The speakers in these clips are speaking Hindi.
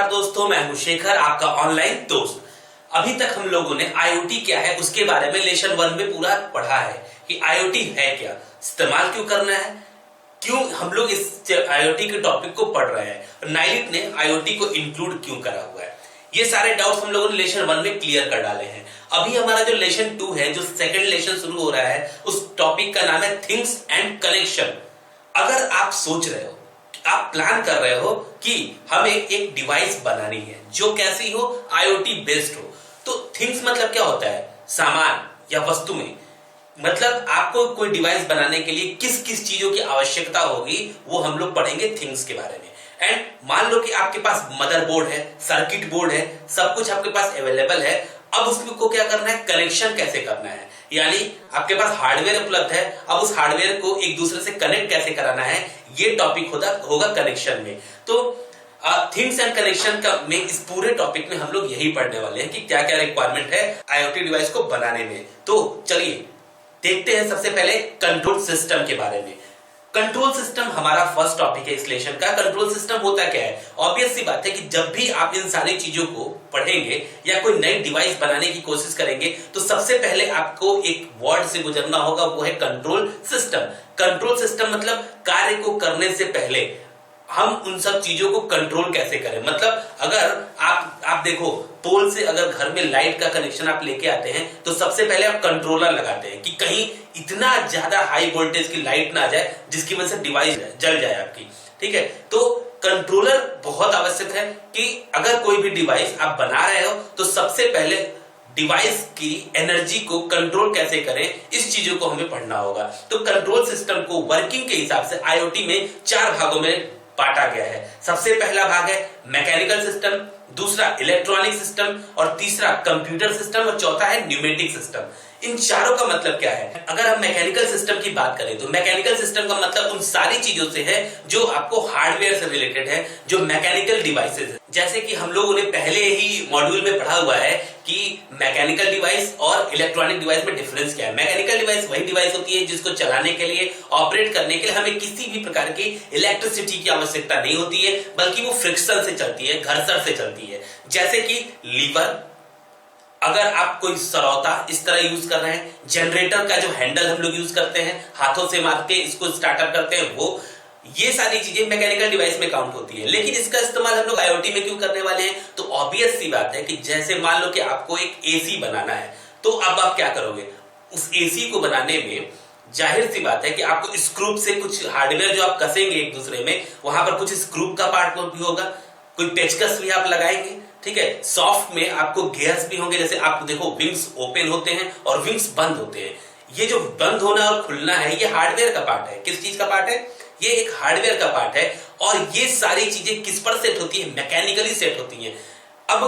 नमस्कार दोस्तों, मैं हूं शेखर, आपका ऑनलाइन दोस्त। अभी तक हम लोगों ने आईओटी क्या है उसके बारे में लेसन 1 में पूरा पढ़ा है कि आईओटी है क्या, इस्तेमाल क्यों करना है, क्यों हम लोग इस आईओटी के टॉपिक को पढ़ रहे हैं, नाइलिट ने आईओटी को इंक्लूड क्यों करा हुआ है। ये सारे डाउट्स हम लोगों ने लेसन 1 में क्लियर कर डाले हैं। अभी हमारा जो लेसन 2 है, जो सेकंड लेसन शुरू हो रहा है, उस टॉपिक का नाम है थिंग्स एंड कनेक्शन। अगर आप सोच रहे हो, आप प्लान कर रहे हो कि हमें एक डिवाइस बनानी है जो कैसी हो, आईओटी बेस्ड हो, तो थिंग्स मतलब क्या होता है, सामान या वस्तु में। मतलब आपको कोई डिवाइस बनाने के लिए किस किस चीजों की आवश्यकता होगी वो हम लोग पढ़ेंगे थिंग्स के बारे में। एंड मान लो कि आपके पास मदरबोर्ड है, सर्किट बोर्ड है, सब कुछ आपके पास अवेलेबल है। अब उसमें को क्या करना है, कनेक्शन कैसे करना है, यानी आपके पास हार्डवेयर उपलब्ध है, अब उस हार्डवेयर को एक दूसरे से कनेक्ट कैसे कराना है, ये टॉपिक होगा कनेक्शन में। तो थिंग्स एंड कनेक्शन का में इस पूरे टॉपिक में हम लोग यही पढ़ने वाले हैं कि क्या क्या रिक्वायरमेंट है आईओटी डिवाइस को बनाने में। तो चलिए देखते हैं सबसे पहले कंट्रोल सिस्टम के बारे में। कंट्रोल सिस्टम हमारा फर्स्ट टॉपिक है इस लेसन का। कंट्रोल सिस्टम होता क्या है, ऑब्वियस सी बात है कि जब भी आप इन सारी चीजों को पढ़ेंगे या कोई नई डिवाइस बनाने की कोशिश करेंगे तो सबसे पहले आपको एक वर्ड से गुजरना होगा, वो है कंट्रोल सिस्टम। कंट्रोल सिस्टम मतलब कार्य को करने से पहले हम उन सब चीजों को कंट्रोल कैसे करें। मतलब अगर आप देखो, पोल से अगर घर में लाइट का कनेक्शन आप लेके आते हैं तो सबसे पहले आप कंट्रोलर लगाते हैं कि कहीं इतना ज्यादा हाई वोल्टेज की लाइट ना आ जाए जिसकी वजह से डिवाइस जल जाए आपकी। ठीक है, तो कंट्रोलर बहुत आवश्यक है कि अगर कोई भी डिवाइस आप बना रहे हो तो सबसे पहले डिवाइस की एनर्जी को कंट्रोल कैसे करें, इस चीजों को हमें पढ़ना होगा। तो कंट्रोल सिस्टम को वर्किंग के हिसाब से आईओटी में 4 भागों में बांटा गया है। सबसे पहला भाग है मैकेनिकल सिस्टम, दूसरा इलेक्ट्रॉनिक सिस्टम, और तीसरा कंप्यूटर सिस्टम, और चौथा है न्यूमेटिक सिस्टम। इन चारों का मतलब क्या है, अगर हम मैकेनिकल सिस्टम की बात करें तो मैकेनिकल सिस्टम का मतलब उन सारी चीजों से है जो आपको हार्डवेयर से रिलेटेड है, जो मैकेनिकल डिवाइसेस है। जैसे कि हम लोगों ने पहले ही मॉड्यूल में पढ़ा हुआ है कि मैकेनिकल डिवाइस और इलेक्ट्रॉनिक डिवाइस में डिफरेंस क्या है। मैकेनिकल डिवाइस वही डिवाइस होती है जिसको चलाने के लिए, ऑपरेट करने के लिए हमें किसी भी प्रकार की इलेक्ट्रिसिटी की आवश्यकता नहीं होती है, बल्कि वो फ्रिक्शन से चलती है, घर्षण से चलती है। जैसे कि लीवर, अगर आप कोई सरौता इस तरह यूज कर रहे हैं, जनरेटर का जो हैंडल हम लोग यूज करते हैं, हाथों से मार के इसको स्टार्टअप करते हैं, वो ये सारी चीजें मैकेनिकल डिवाइस में काउंट होती है। लेकिन इसका इस्तेमाल हम लोग आईओटी में क्यों करने वाले हैं, तो ऑब्वियस सी बात है कि जैसे मान लो कि आपको एक एसी बनाना है, तो अब आप क्या करोगे, उस एसी को बनाने में जाहिर सी बात है कि आपको स्क्रू से कुछ हार्डवेयर जो आप कसेंगे एक दूसरे में, वहां पर कुछ स्क्रू का पार्ट भी होगा, कोई पेचकस भी आप लगाएंगे। ठीक है, सॉफ्ट में आपको गियर्स भी होंगे, जैसे आप देखो विंग्स ओपन होते हैं और विंग्स बंद होते हैं। ये जो बंद होना और खुलना है, ये हार्डवेयर का पार्ट है। किस चीज का पार्ट है, ये एक हार्डवेयर का पार्ट है। और ये सारी चीजें किस पर सेट होती है, मैकेनिकली सेट होती है। अब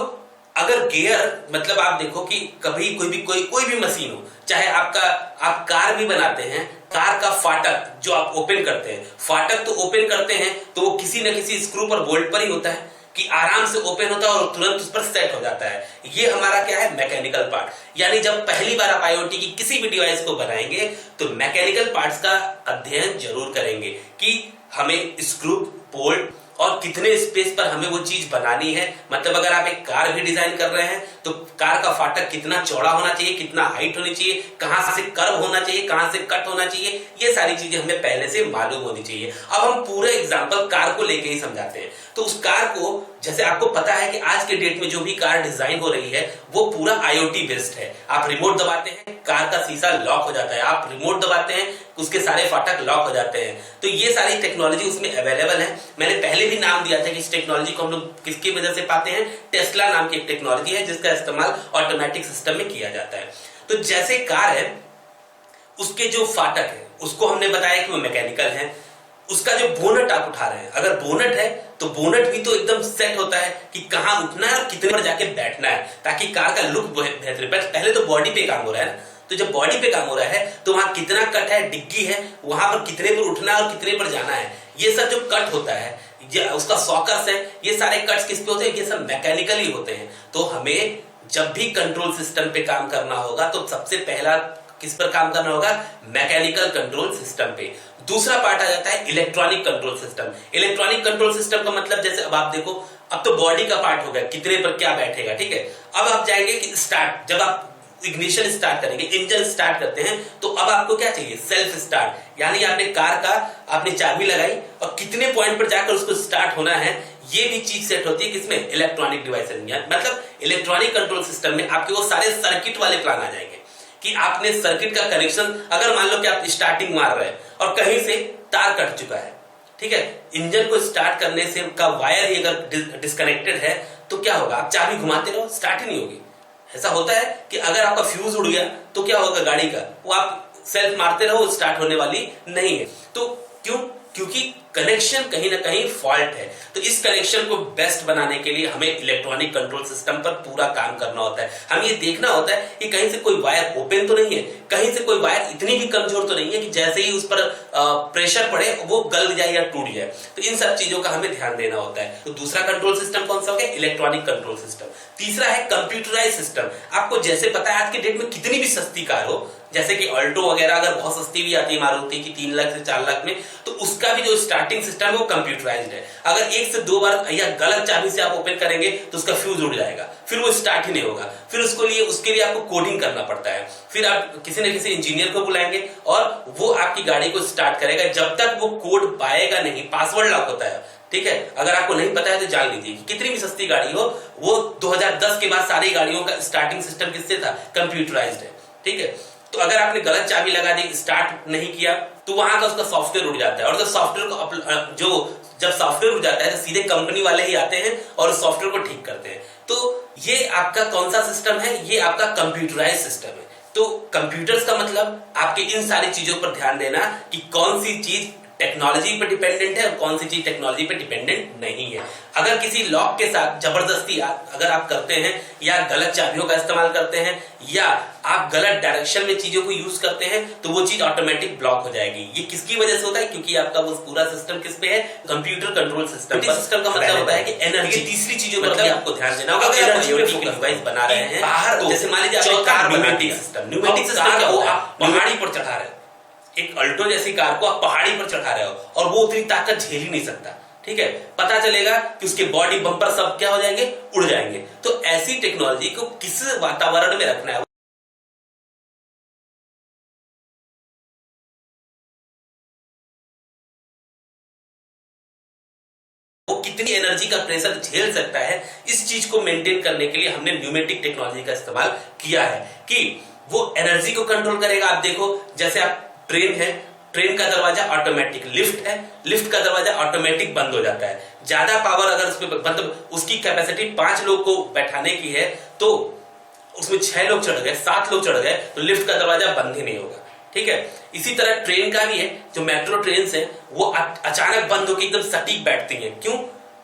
अगर गियर, मतलब आप देखो कि कभी कोई भी मशीन हो, चाहे आप कार भी बनाते हैं, कार का फाटक जो आप ओपन करते हैं, फाटक तो ओपन करते हैं तो वो किसी न किसी स्क्रू पर, बोल्ट पर ही होता है कि आराम से ओपन होता है और तुरंत उस पर सेट हो जाता है। ये हमारा क्या है, मैकेनिकल पार्ट। यानी जब पहली बार आप आईओटी की किसी भी डिवाइस को बनाएंगे तो मैकेनिकल पार्ट्स का अध्ययन जरूर करेंगे कि हमें स्क्रू, बोल्ट और कितने स्पेस पर हमें वो चीज बनानी है। मतलब अगर आप एक कार भी डिजाइन कर रहे हैं तो कार का फाटक कितना चौड़ा होना चाहिए, कितना हाइट होनी चाहिए, कहां से कर्व होना चाहिए, कहां से कट होना चाहिए, ये सारी चीजें हमें पहले से मालूम होनी चाहिए। अब हम पूरा एग्जांपल कार को लेके ही समझाते हैं। तो उस कार को, जैसे आपको पता है कि आज के डेट में जो भी कार डिजाइन हो रही है वो पूरा आईओटी बेस्ड है। आप रिमोट दबाते हैं, कार का शीशा लॉक हो जाता है, आप रिमोट दबाते हैं, उसके सारे फाटक लॉक हो जाते हैं। तो ये सारी टेक्नोलॉजी उसमें अवेलेबल है। मैंने पहले भी नाम दिया था कि इस टेक्नोलॉजी को हम लोग किसकी वजह से पाते हैं, टेस्ला नाम की एक टेक्नोलॉजी है जिसका इस्तेमाल ऑटोमेटिक सिस्टम में किया जाता है। तो जैसे कार है, उसके जो फाटक है उसको हमने बताया कि वो मैकेनिकल है। उसका जो बोनट आप उठा रहे हैं, अगर बोनट है तो बोनट भी तो एकदम सेट होता है कि कहां उठना है और कितने पर जाके बैठना है, ताकि कार का लुक बेहतर। पहले तो बॉडी पे काम हो रहा है ना, तो जब बॉडी पे काम हो रहा है तो वहां कितना कट है, डिग्गी है, वहां पर कितने पर उठना है और कितने पर जाना है, ये सब जो कट होता है, उसका सॉकर्स है, ये सारे कट्स किस पे होते हैं, ये सब मैकेनिकली होते हैं। तो हमें जब भी कंट्रोल सिस्टम पे काम करना होगा तो सबसे पहला किस पर काम करना होगा, मैकेनिकल कंट्रोल सिस्टम पे। दूसरा पार्ट आ जाता है electronic control system. Electronic control system का मतलब, जैसे अब आप देखो अब तो बॉडी का पार्ट हो गया, कितने पर क्या बैठेगा, ठीक है। अब आप जाएंगे कि स्टार्ट, जब आप इग्निशन स्टार्ट करेंगे, इंजन स्टार्ट करते हैं, तो अब आपको क्या चाहिए, सेल्फ स्टार्ट, यानी आपने कार का आपने चाबी लगाई और कितने पॉइंट पर जाकर उसको स्टार्ट होना है, ये भी चीज सेट होती है किसमें, इलेक्ट्रॉनिक डिवाइस में। मतलब इलेक्ट्रॉनिक कंट्रोल सिस्टम में आपके वो सारे सर्किट वाले प्लान आ जाएंगे कि आपने सर्किट का कनेक्शन, अगर मान लो कि आप स्टार्टिंग मार रहे हैं और कहीं से तार कट चुका है, ठीक है, इंजन को स्टार्ट करने से का वायर ही अगर डिस्कनेक्टेड है तो क्या होगा, आप चाबी घुमाते रहो, स्टार्ट ही नहीं होगी। ऐसा होता है कि अगर आपका फ्यूज उड़ गया तो क्या होगा गाड़ी का, वो आप सेल्फ मारते रहो, स्टार्ट होने वाली नहीं है। तो क्यों, क्योंकि कनेक्शन कहीं ना कहीं फॉल्ट है। तो इस कनेक्शन को बेस्ट बनाने के लिए हमें इलेक्ट्रॉनिक कंट्रोल सिस्टम पर पूरा काम करना होता है। हमें ये देखना होता है कि कहीं से कोई वायर ओपन तो नहीं है, कहीं से कोई वायर इतनी भी कमजोर तो नहीं है कि जैसे ही उस पर प्रेशर पड़े वो गल जाए या टूट जाए। तो इन सब चीजों का हमें ध्यान देना होता है। तो दूसरा कंट्रोल सिस्टम कौन सा हो गया, इलेक्ट्रॉनिक कंट्रोल सिस्टम। तीसरा है कंप्यूटराइज सिस्टम। आपको जैसे पता है आज के डेट में कितनी भी सस्ती कार हो, जैसे कि अल्टो वगैरह अगर बहुत सस्ती भी आती है मारुति की 3 लाख से 4 लाख में, तो उसका भी जो स्टार्टिंग सिस्टम है वो कंप्यूटराइज्ड है। अगर 1 से 2 बार या गलत चाबी से आप ओपन करेंगे तो उसका फ्यूज उड़ जाएगा, फिर वो स्टार्ट ही नहीं होगा। फिर उसके लिए आपको कोडिंग करना पड़ता है, फिर आप किसी न किसी इंजीनियर को बुलाएंगे और वो आपकी गाड़ी को स्टार्ट करेगा। जब तक वो कोड पाएगा नहीं, पासवर्ड लॉक होता है, ठीक है। अगर आपको नहीं पता है तो जान लीजिए कि कितनी भी सस्ती गाड़ी हो, वो 2010 के बाद सारी गाड़ियों का स्टार्टिंग सिस्टम किससे था, कंप्यूटराइज्ड है, ठीक है। तो अगर आपने गलत चाबी लगा दी, स्टार्ट नहीं किया, तो वहां का उसका सॉफ्टवेयर उड़ जाता है। और जब सॉफ्टवेयर को जब सॉफ्टवेयर उड़ जाता है तो सीधे कंपनी वाले ही आते हैं और सॉफ्टवेयर को ठीक करते हैं। तो ये आपका कौन सा सिस्टम है, ये आपका कंप्यूटराइज सिस्टम है। तो कंप्यूटर्स का मतलब आपके इन सारी चीजों पर ध्यान देना कि कौन सी चीज टेक्नोलॉजी पर डिपेंडेंट है और कौन सी चीज टेक्नोलॉजी पर डिपेंडेंट नहीं है। अगर किसी लॉक के साथ जबरदस्ती अगर आप करते हैं, या गलत चाबियों का इस्तेमाल करते हैं, या आप गलत डायरेक्शन में चीजों को यूज करते हैं, तो वो चीज ऑटोमेटिक ब्लॉक हो जाएगी। ये किसकी वजह से होता है, क्योंकि आपका वो पूरा सिस्टम किस पे है, कंप्यूटर कंट्रोल सिस्टम। सिस्टम का मतलब होता है कि एनर्जी। तीसरी चीजों पर मतलब आपको ध्यान देना होगा। अगर आप IoT की डिवाइस बना रहे हैं बाहर, जैसे मान लीजिए न्यूमेटिक सिस्टम क्या होता है, आप पहाड़ी पर चढ़ा रहे हो, एक अल्टो जैसी कार को आप पहाड़ी पर चढ़ा रहे हो और वो उतनी ताकत झेल ही नहीं सकता, ठीक है। पता चलेगा कि उसके बॉडी बम्पर सब क्या हो जाएंगे, उड़ जाएंगे। तो ऐसी टेक्नोलॉजी को किस वातावरण में रखना है, वो कितनी एनर्जी का प्रेशर झेल सकता है, इस चीज को मेंटेन करने के लिए हमने न्यूमेटिक टेक्नोलॉजी का इस्तेमाल किया है कि वो एनर्जी को कंट्रोल करेगा। आप देखो, जैसे आप ट्रेन है, ट्रेन का दरवाजा ऑटोमेटिक, लिफ्ट है, लिफ्ट का दरवाजा ऑटोमेटिक बंद हो जाता है। ज्यादा पावर अगर उसमें मतलब उसकी कैपेसिटी 5 लोग को बैठाने की है, तो उसमें 6 लोग चढ़ गए, 7 लोग चढ़ गए, तो लिफ्ट का दरवाजा बंद ही नहीं होगा, ठीक है। इसी तरह ट्रेन का भी है, जो मेट्रो ट्रेन है वो अचानक बंद होकर एकदम सटीक बैठती है। क्यों,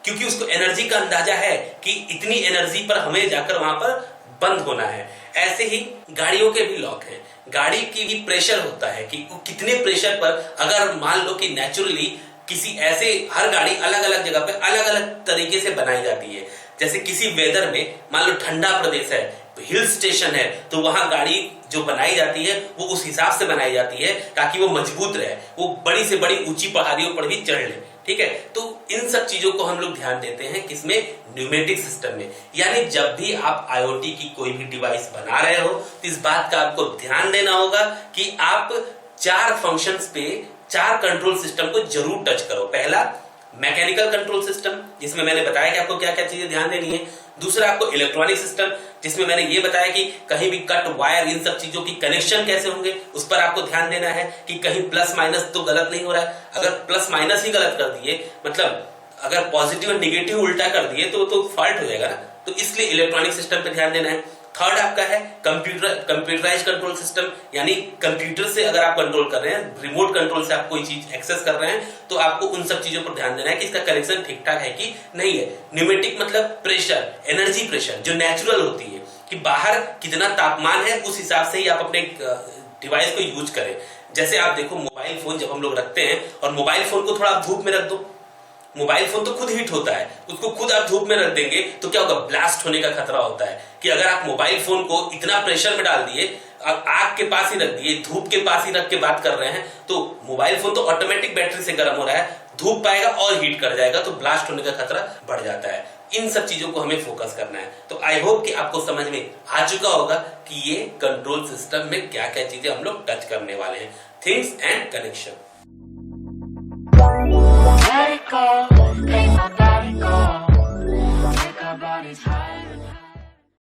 क्योंकि उसको एनर्जी का अंदाजा है कि इतनी एनर्जी पर हमें जाकर वहां पर बंद होना है। ऐसे ही गाड़ियों के भी लॉक है, गाड़ी की भी प्रेशर होता है कि कितने प्रेशर पर, अगर मान लो कि नेचुरली किसी ऐसे, हर गाड़ी अलग अलग जगह पे अलग अलग तरीके से बनाई जाती है। जैसे किसी वेदर में मान लो ठंडा प्रदेश है, हिल स्टेशन है, तो वहां गाड़ी जो बनाई जाती है वो उस हिसाब से बनाई जाती है ताकि वो मजबूत रहे, वो बड़ी से बड़ी ऊंची पहाड़ियों पर भी चढ़ ले, ठीक है। तो इन सब चीजों को हम लोग ध्यान देते हैं किसमें, न्यूमेटिक सिस्टम में। यानी जब भी आप IoT की कोई भी डिवाइस बना रहे हो तो इस बात का आपको ध्यान देना होगा कि आप 4 फंक्शंस पे 4 कंट्रोल सिस्टम को जरूर टच करो। पहला मैकेनिकल कंट्रोल सिस्टम, जिसमें मैंने बताया कि आपको क्या क्या चीजें ध्यान देनी है। दूसरा आपको इलेक्ट्रॉनिक सिस्टम, जिसमें मैंने ये बताया कि कहीं भी कट वायर, इन सब चीजों की कनेक्शन कैसे होंगे उस पर आपको ध्यान देना है कि कहीं प्लस माइनस तो गलत नहीं हो रहा है। अगर प्लस माइनस ही गलत कर दिए, मतलब अगर पॉजिटिव और निगेटिव उल्टा कर दिए तो फॉल्ट हो जाएगा ना। तो इसलिए इलेक्ट्रॉनिक सिस्टम पे ध्यान देना है। थर्ड आपका है कंप्यूटराइज कंट्रोल सिस्टम, यानी कंप्यूटर से अगर आप कंट्रोल कर रहे हैं, रिमोट कंट्रोल से आप कोई चीज एक्सेस कर रहे हैं, तो आपको उन सब चीजों पर ध्यान देना है कि इसका कनेक्शन ठीक ठाक है कि नहीं है। न्यूमेटिक मतलब प्रेशर, एनर्जी प्रेशर जो नेचुरल होती है कि बाहर कितना तापमान है उस हिसाब से ही आप अपने डिवाइस को यूज करें। जैसे आप देखो मोबाइल फोन जब हम लोग रखते हैं और मोबाइल फोन को थोड़ा धूप में रख दो, मोबाइल फोन तो खुद हीट होता है, उसको खुद आप धूप में रख देंगे तो क्या होगा, ब्लास्ट होने का खतरा होता है। कि अगर आप मोबाइल फोन को इतना प्रेशर में डाल दिए, आग के पास ही रख दिए, धूप के पास ही रख के बात कर रहे हैं, तो मोबाइल फोन तो ऑटोमेटिक बैटरी से गर्म हो रहा है, धूप पाएगा और हीट कर जाएगा, तो ब्लास्ट होने का खतरा बढ़ जाता है। इन सब चीजों को हमें फोकस करना है। तो आई होप कि आपको समझ में आ चुका होगा कि ये कंट्रोल सिस्टम में क्या क्या चीजें हम लोग टच करने वाले हैं। Things and connection.